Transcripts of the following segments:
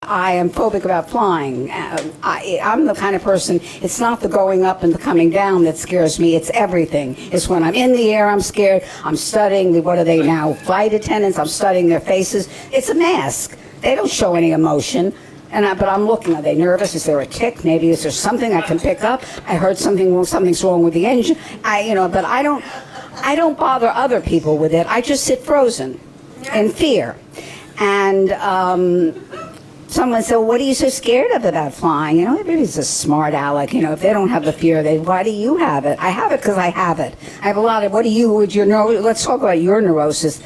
I am phobic about flying. I'm the kind of person, it's not the going up and the coming down that scares me, it's everything. It's when I'm in the air, I'm scared. I'm studying, what are they now, flight attendants, I'm studying their faces. It's a mask. They don't show any emotion. But I'm looking, are they nervous? Is there a tick? Maybe is there something I can pick up? I heard something's wrong with the engine. But I don't bother other people with it. I just sit frozen in fear. And someone said, well, what are you so scared of about flying? Everybody's a smart aleck. If they don't have the fear, why do you have it? I have it because I have it. I have a lot of, let's talk about your neurosis.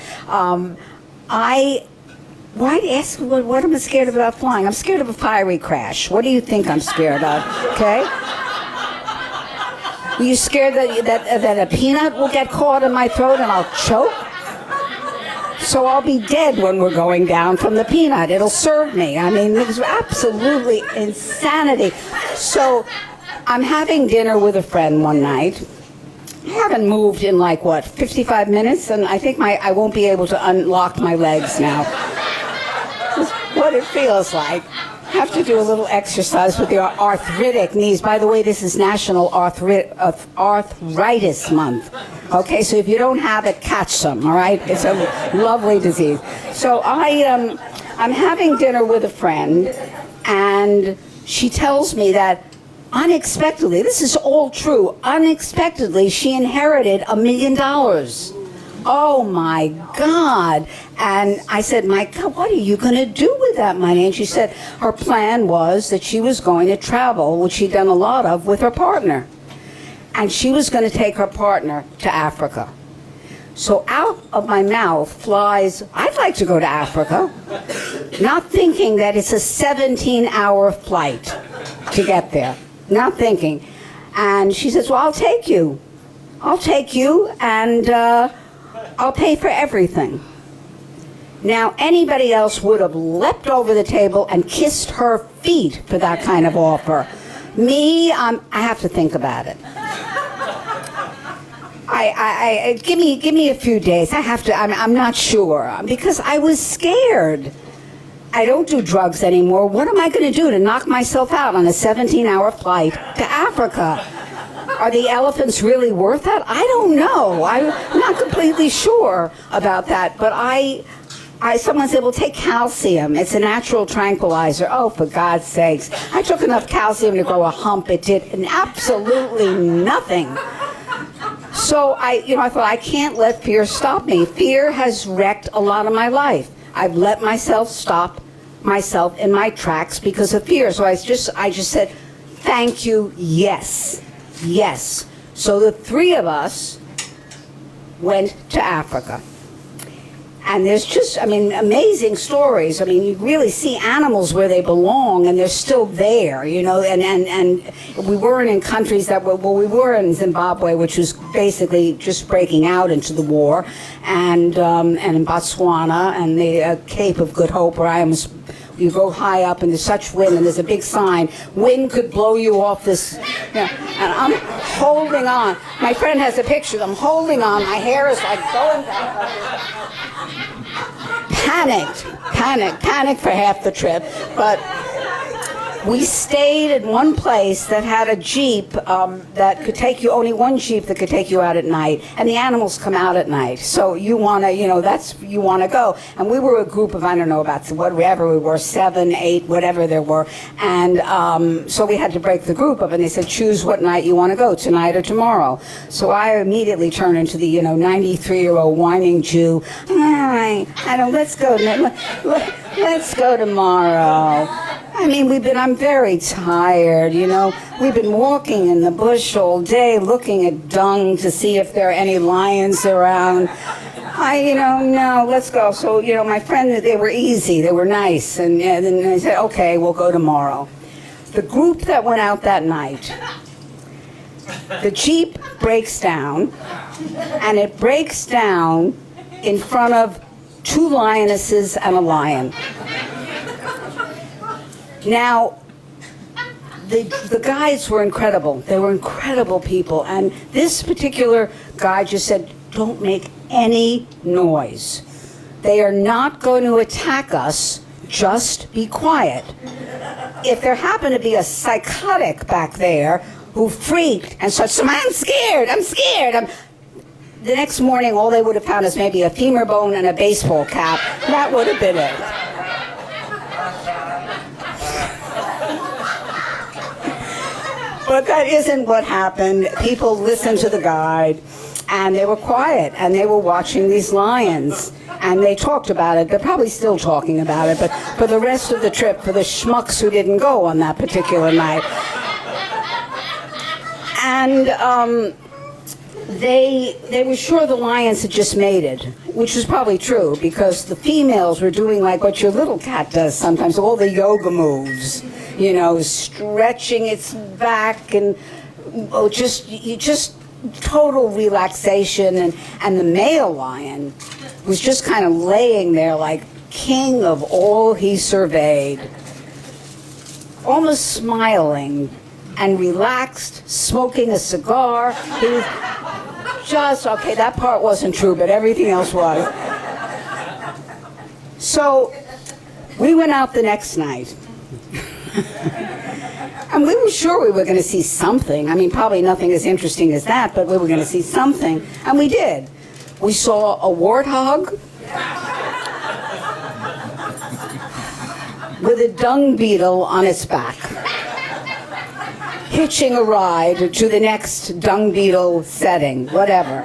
Why ask what am I scared of about flying? I'm scared of a fiery crash. What do you think I'm scared of? Okay? Are you scared that a peanut will get caught in my throat and I'll choke? So I'll be dead when we're going down from the peanut. It'll serve me. It was absolutely insanity. So I'm having dinner with a friend one night. I haven't moved in 55 minutes, and I think I won't be able to unlock my legs now. What it feels like. Have to do a little exercise with the arthritic knees. By the way, this is National Arthritis Month. Okay, so if you don't have it, catch some, all right? It's a lovely disease. So I'm having dinner with a friend, and she tells me that unexpectedly, this is all true, unexpectedly she inherited $1 million. Oh my God. And I said, my God, what are you going to do with that money? And she said her plan was that she was going to travel, which she'd done a lot of, with her partner. And she was going to take her partner to Africa. So out of my mouth flies, I'd like to go to Africa, not thinking that it's a 17-hour flight to get there. Not thinking. And she says, well, I'll take you. And I'll pay for everything. Now, anybody else would have leapt over the table and kissed her feet for that kind of offer. Me, I have to think about it. Give me a few days. I'm not sure, because I was scared. I don't do drugs anymore. What am I going to do to knock myself out on a 17-hour flight to Africa? Are the elephants really worth that? I don't know. I'm not completely sure about that. But someone said, well, take calcium. It's a natural tranquilizer. Oh, for God's sakes. I took enough calcium to grow a hump. It did absolutely nothing. So I thought, I can't let fear stop me. Fear has wrecked a lot of my life. I've let myself stop myself in my tracks because of fear. So I just said, thank you, yes. Yes. So the three of us went to Africa. And there's just, amazing stories. You really see animals where they belong, and they're still there, and we weren't in countries we were in Zimbabwe, which was basically just breaking out into the war, and in Botswana, and the Cape of Good Hope, where you go high up and there's such wind and there's a big sign, wind could blow you off this, and I'm holding on. My friend has a picture, I'm holding on, my hair is going down. Panicked for half the trip, but we stayed in one place that had a Jeep that could take you, only one Jeep that could take you out at night, and the animals come out at night. So you want to, you want to go. And we were a group of, I don't know, about whatever we were, 7, 8, whatever there were. And so we had to break the group up, and they said, choose what night you want to go, tonight or tomorrow. So I immediately turned into the, 93-year-old whining Jew. Let's go tomorrow. I'm very tired, We've been walking in the bush all day, looking at dung to see if there are any lions around. No, let's go. So, my friend, they were easy, they were nice, and then they said, okay, we'll go tomorrow. The group that went out that night, the Jeep breaks down, and it breaks down in front of 2 lionesses and a lion. Now, the guides were incredible. They were incredible people. And this particular guy just said, don't make any noise. They are not going to attack us. just be quiet. If there happened to be a psychotic back there who freaked and said, I'm scared, the next morning all they would have found is maybe a femur bone and a baseball cap. That would have been it. But that isn't what happened. People listened to the guide, and they were quiet, and they were watching these lions, and they talked about it. They're probably still talking about it, but for the rest of the trip, for the schmucks who didn't go on that particular night. And they were sure the lions had just mated, which was probably true, because the females were doing like what your little cat does sometimes, all the yoga moves, stretching its back and just total relaxation. And the male lion was just kind of laying there like king of all he surveyed, almost smiling and relaxed, smoking a cigar. He was just, okay, that part wasn't true, but everything else was. So we went out the next night. And we were sure we were going to see something. I mean, probably nothing as interesting as that, but we were going to see something. And we did. We saw a warthog with a dung beetle on its back, hitching a ride to the next dung beetle setting, whatever.